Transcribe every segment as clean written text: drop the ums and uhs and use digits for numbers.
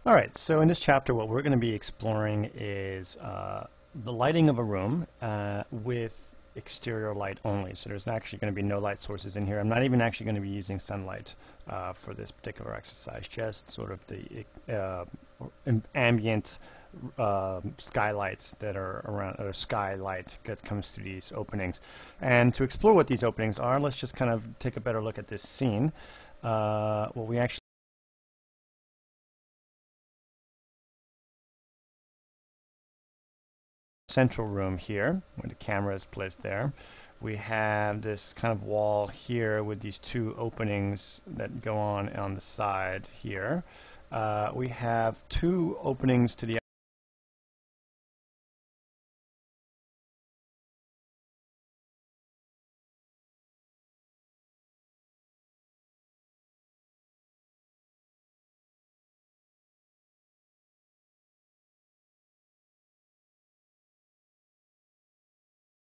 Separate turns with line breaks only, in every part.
All right, so in this chapter what we're going to be exploring is the lighting of a room with exterior light only. So there's actually going to be no light sources in here. I'm not even actually going to be using sunlight for this particular exercise, just sort of the ambient skylights that are around, or skylight that comes through these openings. And to explore what these openings are, let's just kind of take a better look at this scene. What we actually central room here where the camera is placed there. We have this kind of wall here with these two openings that go on the side here. We have two openings to the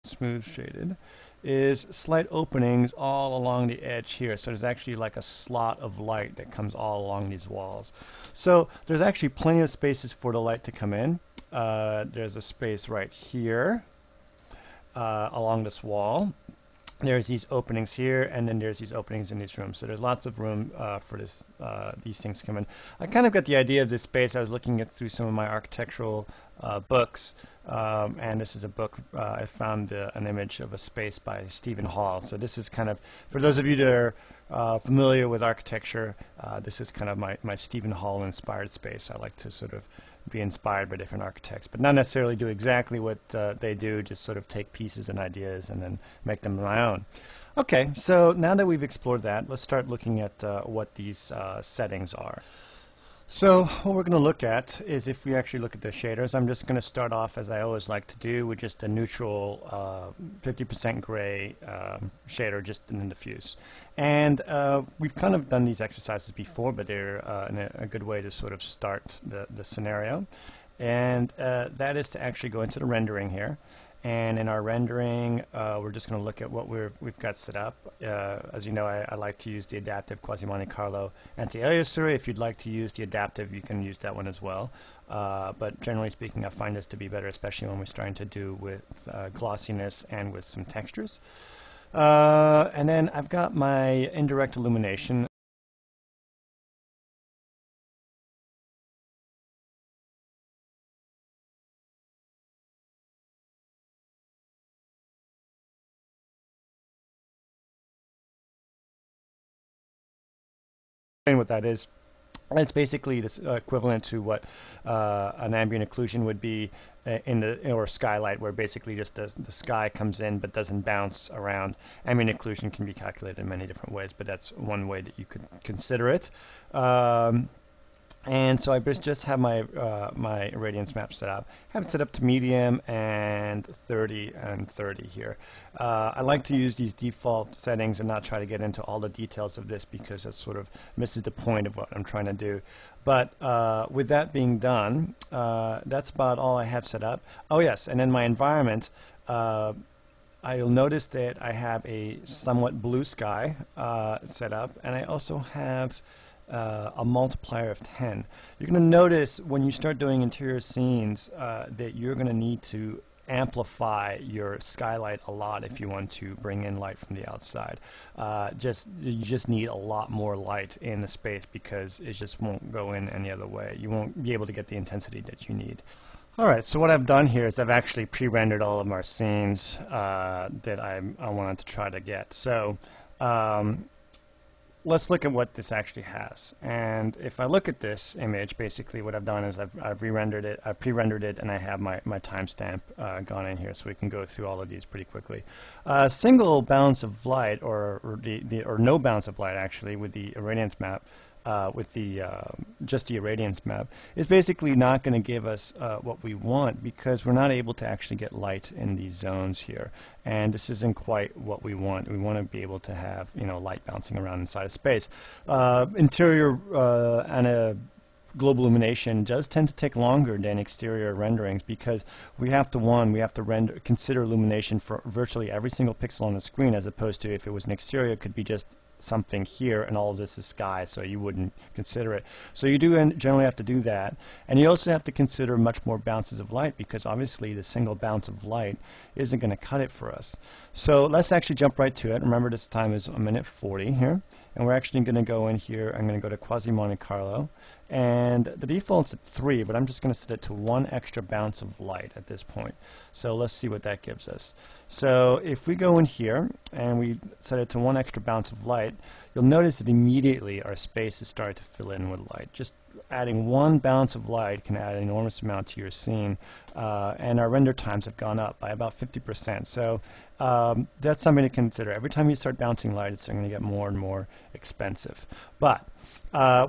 smooth shaded is slight openings all along the edge here, so there's actually like a slot of light that comes all along these walls. So there's actually plenty of spaces for the light to come in. There's a space right here along this wall. There's these openings here, and then there's these openings in these rooms. So there's lots of room for these things to come in. I kind of got the idea of this space. I was looking at through some of my architectural books, and this is a book. I found an image of a space by Stephen Hall. So this is kind of, for those of you that are familiar with architecture, this is kind of my Stephen Hall inspired space. I like to sort of be inspired by different architects, but not necessarily do exactly what they do, just sort of take pieces and ideas and then make them my own. Okay, so now that we've explored that, let's start looking at what these settings are. So what we're going to look at is, if we actually look at the shaders, I'm just going to start off, as I always like to do, with just a neutral 50% gray shader, just in the diffuse. And we've kind of done these exercises before, but they're a good way to sort of start the scenario. And that is to actually go into the rendering here. And in our rendering, we're just going to look at what we've got set up. As you know, I like to use the adaptive Quasi-Monte Carlo anti-alias array. If you'd like to use the adaptive, you can use that one as well. But generally speaking, I find this to be better, especially when we're starting to do with glossiness and with some textures. And then I've got my indirect illumination. What that is, it's basically this equivalent to what an ambient occlusion would be in the or skylight, where basically just the sky comes in but doesn't bounce around. Ambient occlusion can be calculated in many different ways, but that's one way that you could consider it. And so I just have my my irradiance map set up. I have it set up to medium and 30 and 30 here. I like to use these default settings and not try to get into all the details of this, because that sort of misses the point of what I'm trying to do. But with that being done, that's about all I have set up. Oh yes, and then my environment, you'll notice that I have a somewhat blue sky set up, and I also have a multiplier of 10. You're going to notice when you start doing interior scenes that you're going to need to amplify your skylight a lot if you want to bring in light from the outside. You just need a lot more light in the space, because it just won't go in any other way. You won't be able to get the intensity that you need. Alright, so what I've done here is I've actually pre-rendered all of our scenes that I wanted to try to get. So let's look at what this actually has. And if I look at this image, basically what I've done is I've re-rendered it, I've pre-rendered it, and I have my timestamp gone in here, so we can go through all of these pretty quickly. Single bounce of light, or no bounce of light actually, with the irradiance map, just the irradiance map, is basically not going to give us what we want, because we're not able to actually get light in these zones here, and this isn't quite what we want. We want to be able to have, you know, light bouncing around inside of space. Interior and a global illumination does tend to take longer than exterior renderings, because we have to consider illumination for virtually every single pixel on the screen, as opposed to, if it was an exterior, it could be just something here, and all of this is sky, so you wouldn't consider it. So you do generally have to do that. And you also have to consider much more bounces of light, because obviously the single bounce of light isn't going to cut it for us. So let's actually jump right to it. Remember, this time is 1:40 here. And we're actually going to go in here. I'm going to go to Quasi Monte Carlo. And the default's at 3, but I'm just going to set it to 1 extra bounce of light at this point. So let's see what that gives us. So if we go in here and we set it to 1 extra bounce of light, you'll notice that immediately our space is starting to fill in with light. Just adding 1 bounce of light can add an enormous amount to your scene, and our render times have gone up by about 50%. So that's something to consider. Every time you start bouncing light, it's going to get more and more expensive. But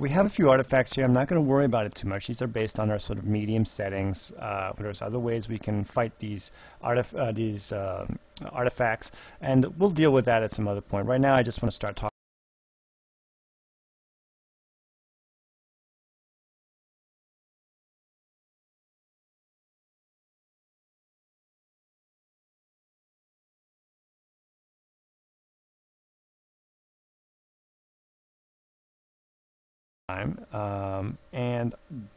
we have a few artifacts here. I'm not going to worry about it too much. These are based on our sort of medium settings. There's other ways we can fight these artifacts, and we'll deal with that at some other point. Right now, I just want to start talking.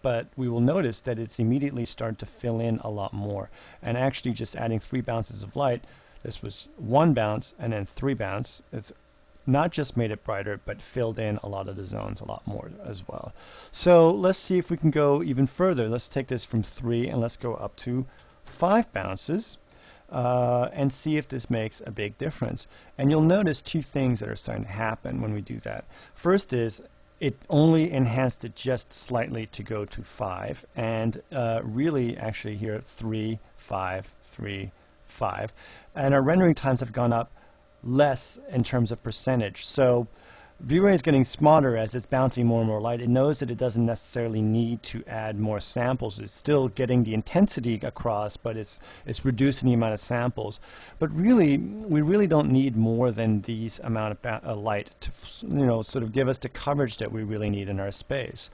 But we will notice that it's immediately started to fill in a lot more, and actually just adding 3 bounces of light, this was 1 bounce and then 3 bounce, it's not just made it brighter, but filled in a lot of the zones a lot more as well. So let's see if we can go even further. Let's take this from 3 and let's go up to 5 bounces. And see if this makes a big difference. And you'll notice 2 things that are starting to happen when we do that. First is it only enhanced it just slightly to go to 5, and really actually here 3, 5, 3, 5. And our rendering times have gone up less in terms of percentage. So V-Ray is getting smarter as it's bouncing more and more light. It knows that it doesn't necessarily need to add more samples. It's still getting the intensity across, but it's reducing the amount of samples. But really, we really don't need more than these amount of light to, sort of give us the coverage that we really need in our space.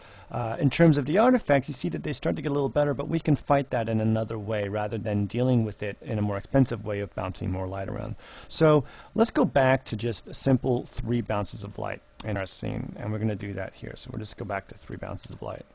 In terms of the artifacts, you see that they start to get a little better, but we can fight that in another way rather than dealing with it in a more expensive way of bouncing more light around. So let's go back to just a simple 3 bounces of light in our scene, and we're going to do that here. So we'll just go back to 3 bounces of light.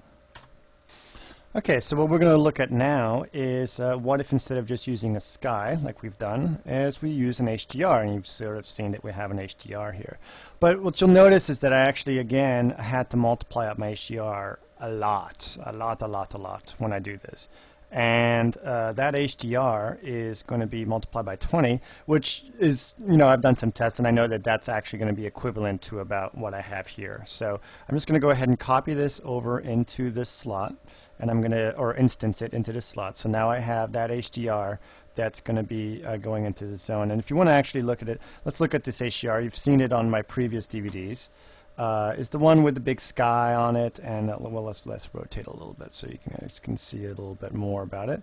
Okay, so what we're going to look at now is what if instead of just using a sky like we've done, as we use an HDR, and you've sort of seen that we have an HDR here. But what you'll notice is that I actually again had to multiply up my HDR a lot when I do this. And that HDR is going to be multiplied by 20, which is, I've done some tests, and I know that that's actually going to be equivalent to about what I have here. So I'm just going to go ahead and copy this over into this slot, and I'm going to, or instance it into this slot. So now I have that HDR that's going to be going into the zone. And if you want to actually look at it, let's look at this HDR. You've seen it on my previous DVDs. Is the one with the big sky on it, and well, let's rotate a little bit so you can see a little bit more about it.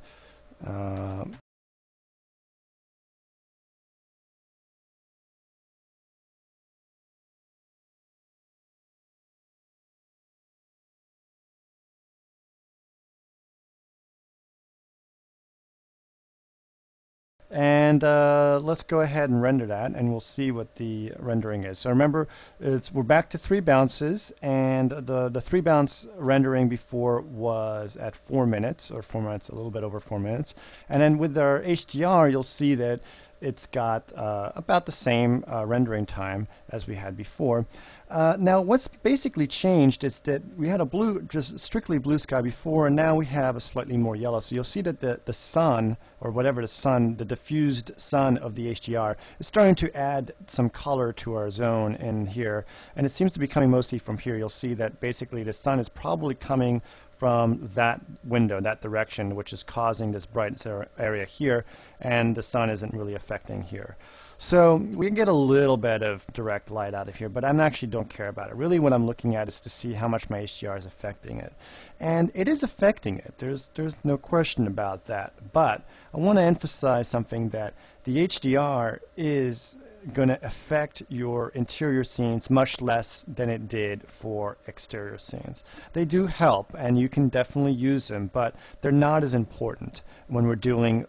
And let's go ahead and render that, and we'll see what the rendering is. So remember, we're back to 3 bounces, and the 3 bounce rendering before was at 4 minutes, or 4 minutes, a little bit over 4 minutes. And then with our HDR, you'll see that it's got about the same rendering time as we had before. Now what's basically changed is that we had a just strictly blue sky before, and now we have a slightly more yellow. So you'll see that the sun, or whatever the diffused sun of the HDR, is starting to add some color to our zone in here, and it seems to be coming mostly from here. You'll see that basically the sun is probably coming from that window, that direction, which is causing this bright area here, and the sun isn't really affecting here. So we can get a little bit of direct light out of here, but I actually don't care about it. Really what I'm looking at is to see how much my HDR is affecting it. And it is affecting it. There's no question about that. But I want to emphasize something, that the HDR is going to affect your interior scenes much less than it did for exterior scenes. They do help, and you can definitely use them, but they're not as important when we're dealing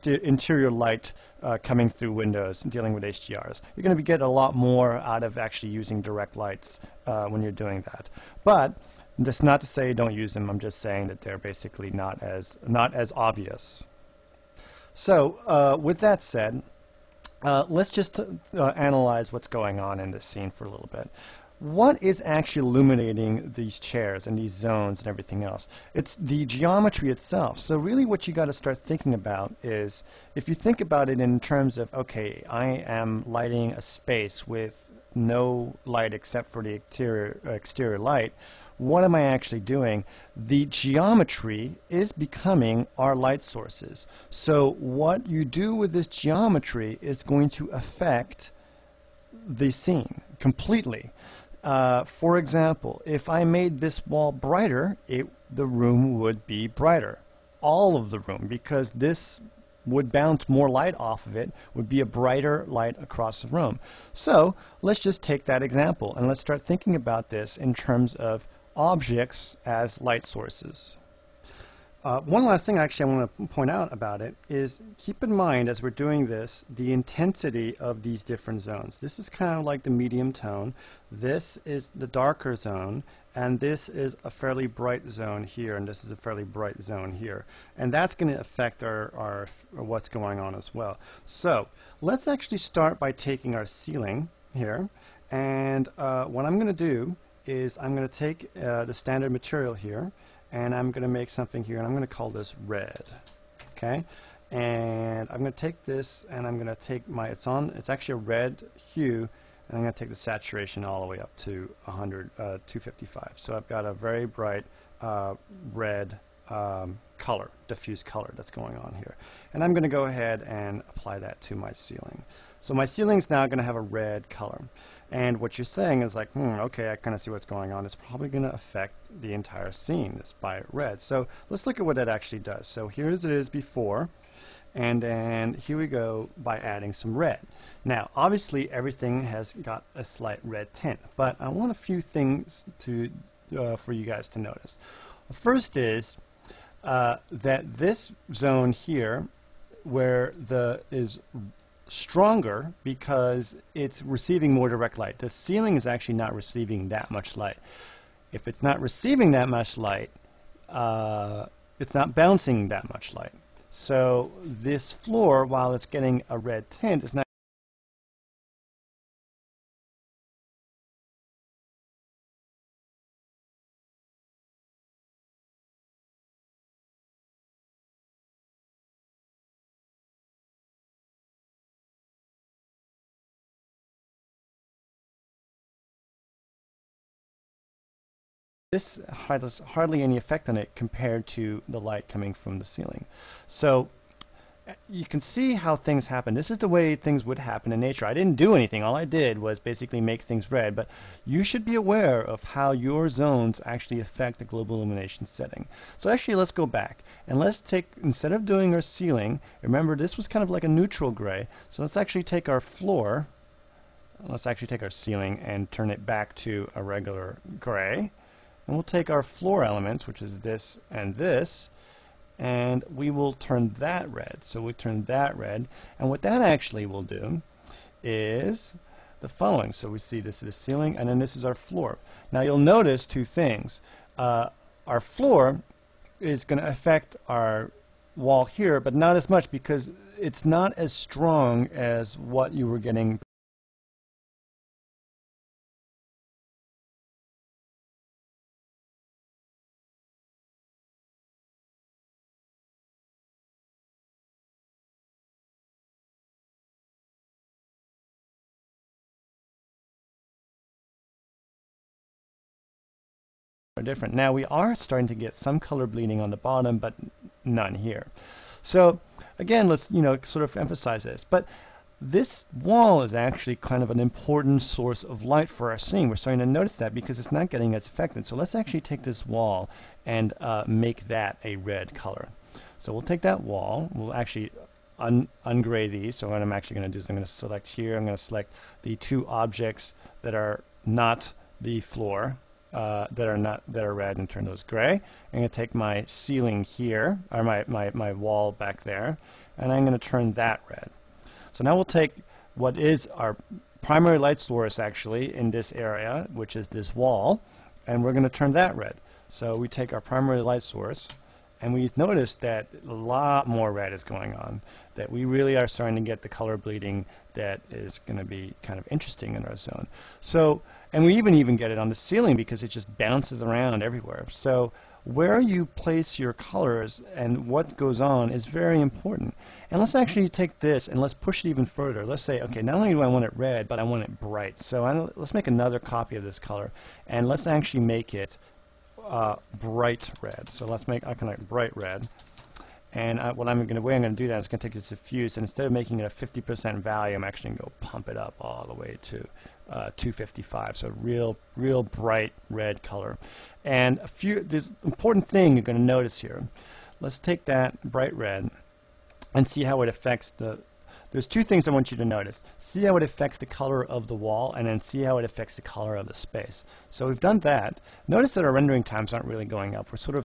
interior light coming through windows and dealing with HDRs. You're going to get a lot more out of actually using direct lights when you're doing that. But that's not to say don't use them. I'm just saying that they're basically not as obvious. So with that said, let's just analyze what's going on in this scene for a little bit. What is actually illuminating these chairs and these zones and everything else? It's the geometry itself. So really what you got to start thinking about is, if you think about it in terms of, okay, I am lighting a space with no light except for the exterior light, what am I actually doing? The geometry is becoming our light sources. So what you do with this geometry is going to affect the scene completely. For example, if I made this wall brighter, the room would be brighter. All of the room, because this would bounce more light off of it, would be a brighter light across the room. So let's just take that example and let's start thinking about this in terms of objects as light sources. One last thing actually I want to point out about it is, keep in mind as we're doing this the intensity of these different zones. This is kind of like the medium tone, this is the darker zone, and this is a fairly bright zone here, and this is a fairly bright zone here. And that's going to affect our what's going on as well. So let's actually start by taking our ceiling here, and what I'm going to do is I'm going to take the standard material here, and I'm going to make something here, and I'm going to call this red. Okay, and I'm going to take this, and I'm going to take it's actually a red hue, and I'm going to take the saturation all the way up to 255. So I've got a very bright red color, diffuse color that's going on here, and I'm going to go ahead and apply that to my ceiling. So my ceiling's now going to have a red color. And what you're saying is like, okay, I kind of see what's going on. It's probably going to affect the entire scene, this by red. So let's look at what it actually does. So here as it is before, and then here we go by adding some red. Now, obviously, everything has got a slight red tint, but I want a few things to for you guys to notice. The first is that this zone here, where is stronger because it's receiving more direct light. The ceiling is actually not receiving that much light. If it's not receiving that much light, it's not bouncing that much light. So this floor, while it's getting a red tint, is not this has hardly any effect on it compared to the light coming from the ceiling. So you can see how things happen. This is the way things would happen in nature. I didn't do anything. All I did was basically make things red, but you should be aware of how your zones actually affect the global illumination setting. So actually, let's go back and let's take, instead of doing our ceiling, remember this was kind of like a neutral gray, so let's actually take our floor, let's actually take our ceiling and turn it back to a regular gray. And we'll take our floor elements, which is this, and we will turn that red. So we turn that red, and what that actually will do is the following. So we see this is the ceiling, and then this is our floor. Now you'll notice two things. Our floor is going to affect our wall here, but not as much because it's not as strong as what you were getting. Are different. Now we are starting to get some color bleeding on the bottom, but none here. So again, let's sort of emphasize this. But this wall is actually kind of an important source of light for our scene. We're starting to notice that because it's not getting as affected. So let's actually take this wall and make that a red color. So we'll take that wall. We'll actually ungray these. So what I'm actually going to do is I'm going to select here. I'm going to select the two objects that are not the floor, that are red, and turn those gray. I'm going to take my ceiling here, or my wall back there, and I'm going to turn that red. So now we'll take what is our primary light source actually in this area, which is this wall, and we're going to turn that red. So we take our primary light source, and we notice that a lot more red is going on, that we really are starting to get the color bleeding that is going to be kind of interesting in our zone. So, and we even get it on the ceiling because it just bounces around everywhere. So where you place your colors and what goes on is very important. And let's actually take this and let's push it even further. Let's say, okay, not only do I want it red, but I want it bright. So let's make another copy of this color, and let's actually make it bright red. So let's make bright red. And what I'm going to do that is going to take this diffuse, and instead of making it a 50% value, I'm actually going to go pump it up all the way to 255. So real bright red color. And this important thing you're going to notice here. Let's take that bright red and see how it affects there's two things I want you to notice. See how it affects the color of the wall, and then see how it affects the color of the space. So we've done that. Notice that our rendering times aren't really going up. We're sort of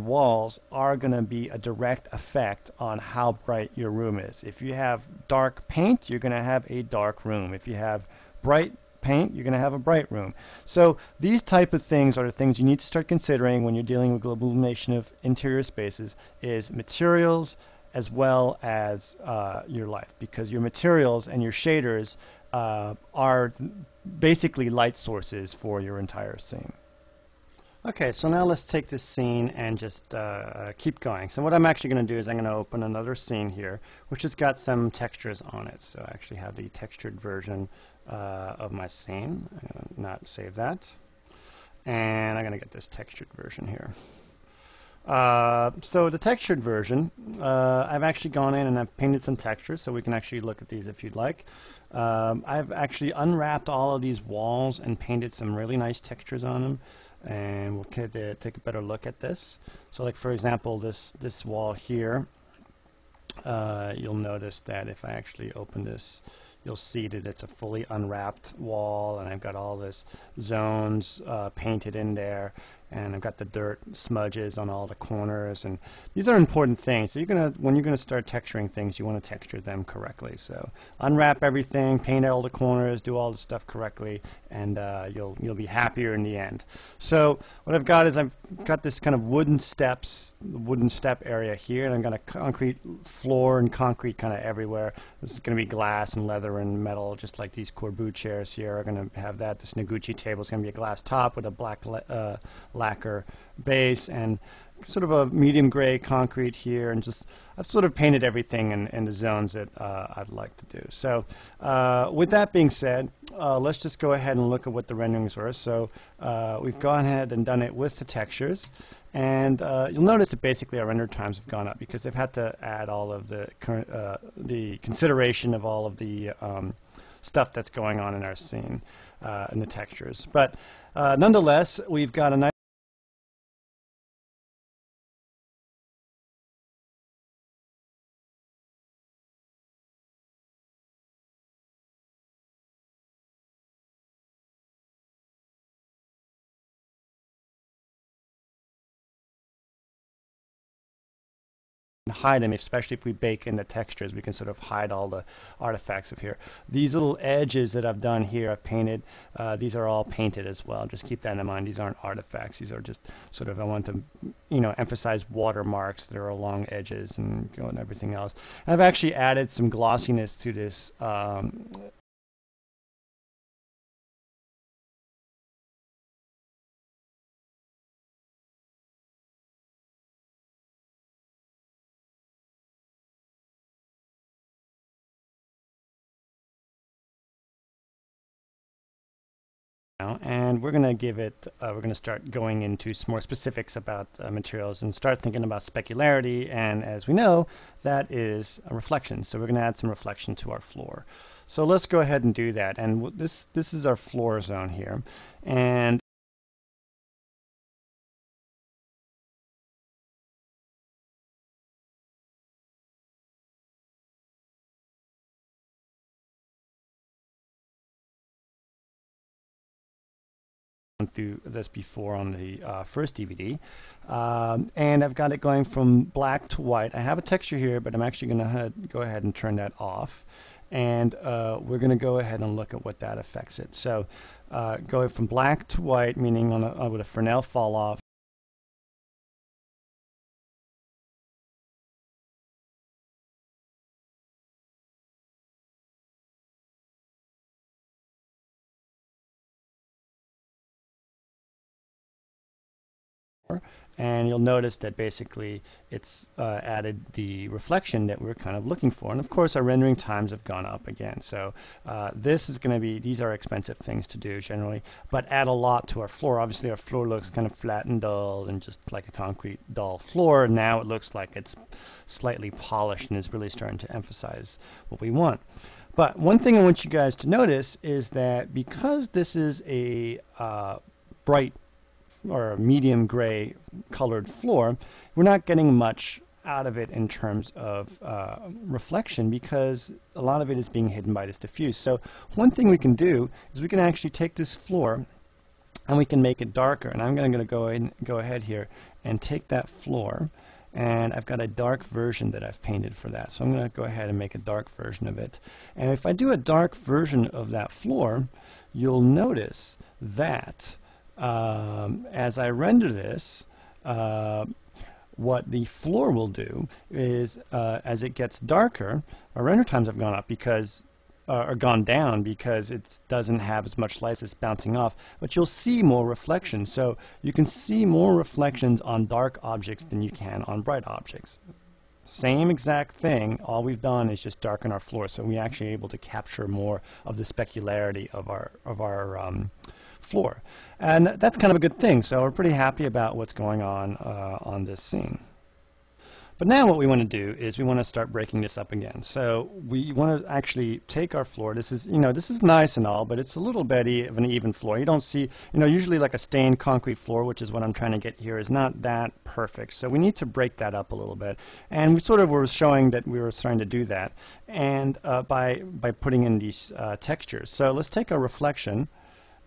walls are going to be a direct effect on how bright your room is. If you have dark paint, you're going to have a dark room. If you have bright paint, you're going to have a bright room. So these type of things are the things you need to start considering when you're dealing with global illumination of interior spaces, is materials as well as your light, because your materials and your shaders are basically light sources for your entire scene. Okay, so now let's take this scene and just keep going. So what I'm actually going to do is I'm going to open another scene here, which has got some textures on it. So I actually have the textured version of my scene. I'm going to not save that. And I'm going to get this textured version here. So the textured version, I've actually gone in and I've painted some textures, so we can actually look at these if you'd like. I've actually unwrapped all of these walls and painted some really nice textures on them. And we'll take a better look at this. So like for example, this wall here, you'll notice that if I actually open this, you'll see that it's a fully unwrapped wall, and I've got all this zones painted in there, and I've got the dirt smudges on all the corners, and these are important things. So when you're gonna start texturing things, you want to texture them correctly. So unwrap everything, paint all the corners, do all the stuff correctly, and you'll be happier in the end. So what I've got is I've got this kind of wooden step area here, and I've got a concrete floor and concrete kind of everywhere. This is going to be glass and leather and metal, just like these Corbu chairs here are going to have that. This Noguchi table is going to be a glass top with a black lacquer base, and sort of a medium gray concrete here, and just I've sort of painted everything in the zones that I'd like to do. So with that being said, let's just go ahead and look at what the renderings were. So we've gone ahead and done it with the textures, and you'll notice that basically our render times have gone up because they've had to add all of the current the consideration of all of the stuff that's going on in our scene in the textures. But nonetheless, we've got a nice hide them, especially if we bake in the textures. We can sort of hide all the artifacts of here. These little edges that I've done here, I've painted. These are all painted as well. Just keep that in mind. These aren't artifacts. These are just sort of, I want to, emphasize watermarks that are along edges and everything else. And I've actually added some glossiness to this and and we're going to give it, we're going to start going into some more specifics about materials and start thinking about specularity, and as we know, that is a reflection. So we're going to add some reflection to our floor. So let's go ahead and do that, and this is our floor zone here, and through this before on the first DVD, and I've got it going from black to white. I have a texture here, but I'm actually going to go ahead and turn that off, and we're going to go ahead and look at what that affects it. So going from black to white, meaning with a Fresnel fall off, and you'll notice that basically it's added the reflection that we're kind of looking for. And of course our rendering times have gone up again. So this is going to be, these are expensive things to do generally, but add a lot to our floor. Obviously our floor looks kind of flat and dull and just like a concrete dull floor. Now it looks like it's slightly polished and is really starting to emphasize what we want. But one thing I want you guys to notice is that because this is a bright or a medium gray colored floor, we're not getting much out of it in terms of reflection, because a lot of it is being hidden by this diffuse. So one thing we can do is we can actually take this floor and we can make it darker. And I'm going to go ahead here and take that floor, and I've got a dark version that I've painted for that. So I'm going to go ahead and make a dark version of it. And if I do a dark version of that floor, you'll notice that as I render this, what the floor will do is, as it gets darker, our render times have gone up because, or gone down because it doesn't have as much light as bouncing off, but you'll see more reflections. So you can see more reflections on dark objects than you can on bright objects. Same exact thing, all we've done is just darken our floor, so we're actually able to capture more of the specularity of our floor. And that's kind of a good thing, so we're pretty happy about what's going on this scene. But now what we want to do is we want to start breaking this up again. So we want to actually take our floor. This is, this is nice and all, but it's a little bit of an even floor. You don't see, usually like a stained concrete floor, which is what I'm trying to get here, is not that perfect. So we need to break that up a little bit. And we sort of were showing that we were starting to do that, and by putting in these textures. So let's take our reflection,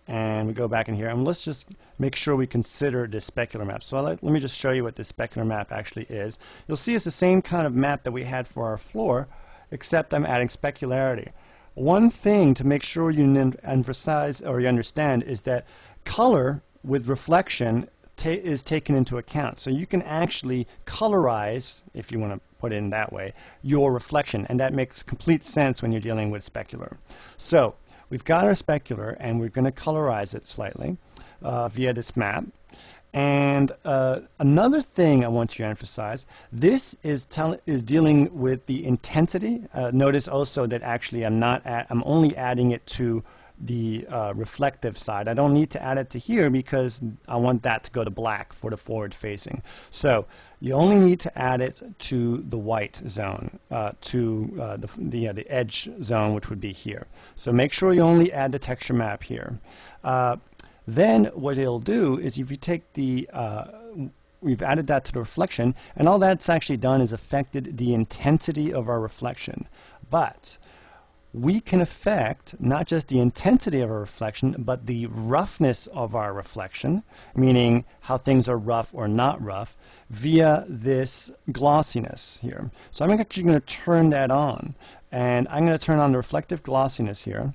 and we go back in here, and let's just make sure we consider this specular map. So let me just show you what this specular map actually is. You'll see it's the same kind of map that we had for our floor, except I'm adding specularity. One thing to make sure you emphasize or you understand is that color with reflection is taken into account. So you can actually colorize, if you want to put it in that way, your reflection, and that makes complete sense when you're dealing with specular. So we've got our specular, and we're going to colorize it slightly via this map. And another thing I want you to emphasize, this is dealing with the intensity. Notice also that actually I'm only adding it to the reflective side. I don't need to add it to here because I want that to go to black for the forward facing. So you only need to add it to the white zone, to the edge zone, which would be here. So make sure you only add the texture map here. Then what it'll do is, if you take the we've added that to the reflection, and all that's actually done is affected the intensity of our reflection. But we can affect not just the intensity of our reflection, but the roughness of our reflection, meaning how things are rough or not rough, via this glossiness here. So I'm actually going to turn that on, and I'm going to turn on the reflective glossiness here.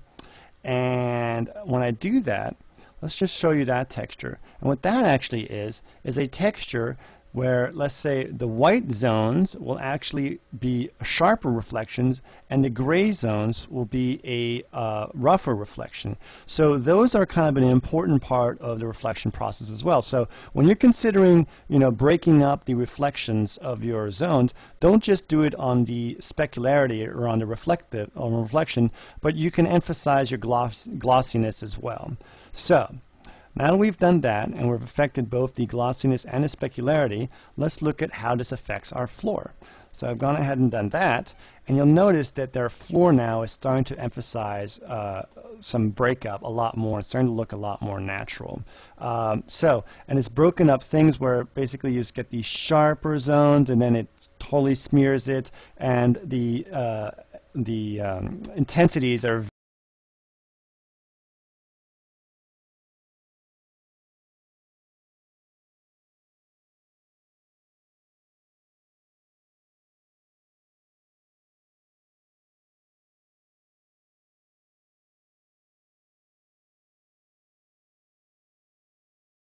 And when I do that, let's just show you that texture. And what that actually is a texture where, let's say, the white zones will actually be sharper reflections and the gray zones will be a rougher reflection. So those are kind of an important part of the reflection process as well. So when you're considering, breaking up the reflections of your zones, don't just do it on the specularity or on the reflection, but you can emphasize your glossiness as well. So Now that we've done that and we've affected both the glossiness and the specularity, let's look at how this affects our floor. So I've gone ahead and done that, and you'll notice that their floor now is starting to emphasize some breakup a lot more. It's starting to look a lot more natural. And it's broken up things where basically you just get these sharper zones, and then it totally smears it, and the intensities are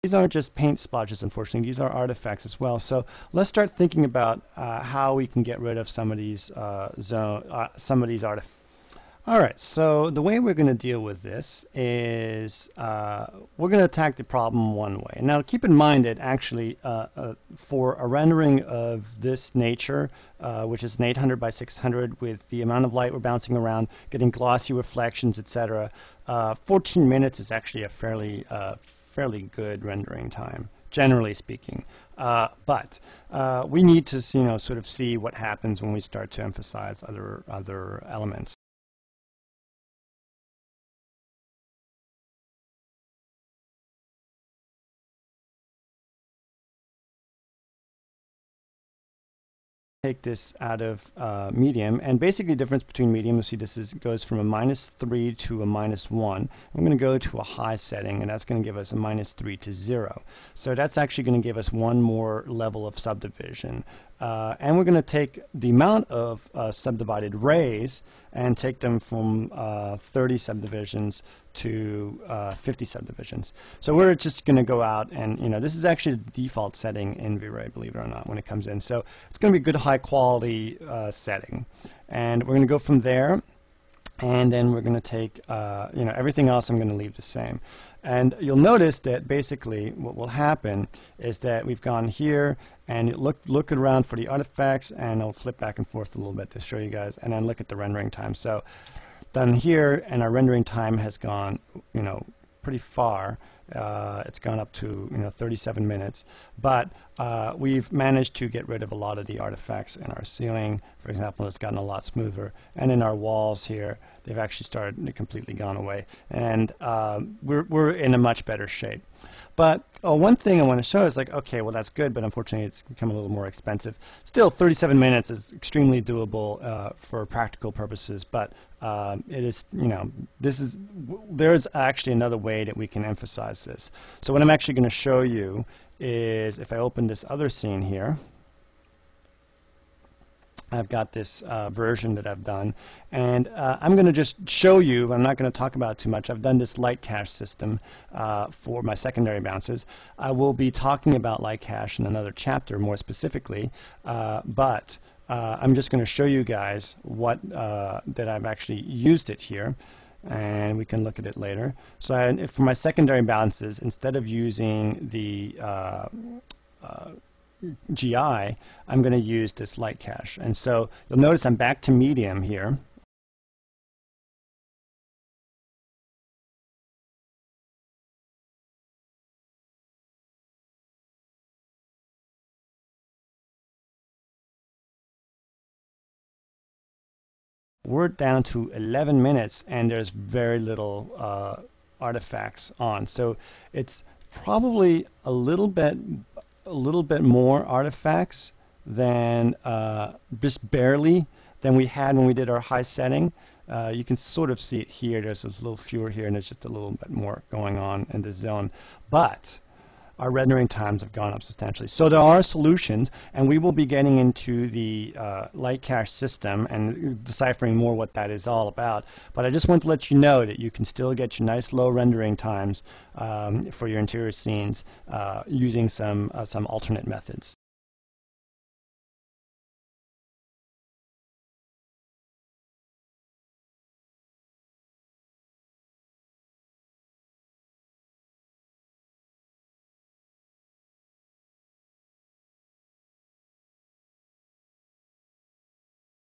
these aren't just paint splotches, unfortunately. These are artifacts as well. So let's start thinking about how we can get rid of some of these artifacts. All right, so the way we're going to deal with this is we're going to attack the problem one way. Now, keep in mind that actually for a rendering of this nature, which is an 800 by 600 with the amount of light we're bouncing around, getting glossy reflections, etc., 14 minutes is actually a fairly good rendering time, generally speaking. But we need to, sort of see what happens when we start to emphasize other elements. Take this out of medium, and basically the difference between medium, you'll see this goes from a -3 to a -1. I'm going to go to a high setting, and that's going to give us a -3 to 0. So that's actually going to give us one more level of subdivision. And we're going to take the amount of subdivided rays and take them from 30 subdivisions to 50 subdivisions. So we're just going to go out and, this is actually the default setting in V-Ray, believe it or not, when it comes in. So it's going to be a good high quality setting. And we're going to go from there. And then we're going to take, everything else I'm going to leave the same. And you'll notice that basically what will happen is that we've gone here and look around for the artifacts, and I'll flip back and forth a little bit to show you guys, and then look at the rendering time. So done here, and our rendering time has gone, pretty far. It's gone up to 37 minutes, but we've managed to get rid of a lot of the artifacts in our ceiling. For example, it's gotten a lot smoother, and in our walls here, they've actually completely gone away, and we're in a much better shape. But one thing I want to show is okay, well that's good, but unfortunately it's become a little more expensive. Still, 37 minutes is extremely doable for practical purposes, but it is, there's actually another way that we can emphasize this. So what I'm actually going to show you is if I open this other scene here, I've got this version that I've done, and I'm going to just show you. I'm not going to talk about it too much. I've done this light cache system for my secondary bounces. I will be talking about light cache in another chapter more specifically, but I'm just going to show you guys what that I've actually used it here, and we can look at it later. So for my secondary bounces, instead of using the GI, I'm going to use this light cache. And so you'll notice I'm back to medium here. We're down to 11 minutes, and there's very little artifacts on. So it's probably a little bit more artifacts than just barely than we had when we did our high setting. You can sort of see it here. There's a little fewer here, and there's just a little bit more going on in this zone. But our rendering times have gone up substantially. So there are solutions, and we will be getting into the light cache system and deciphering more what that is all about. But I just want to let you know that you can still get your nice low rendering times for your interior scenes using some alternate methods.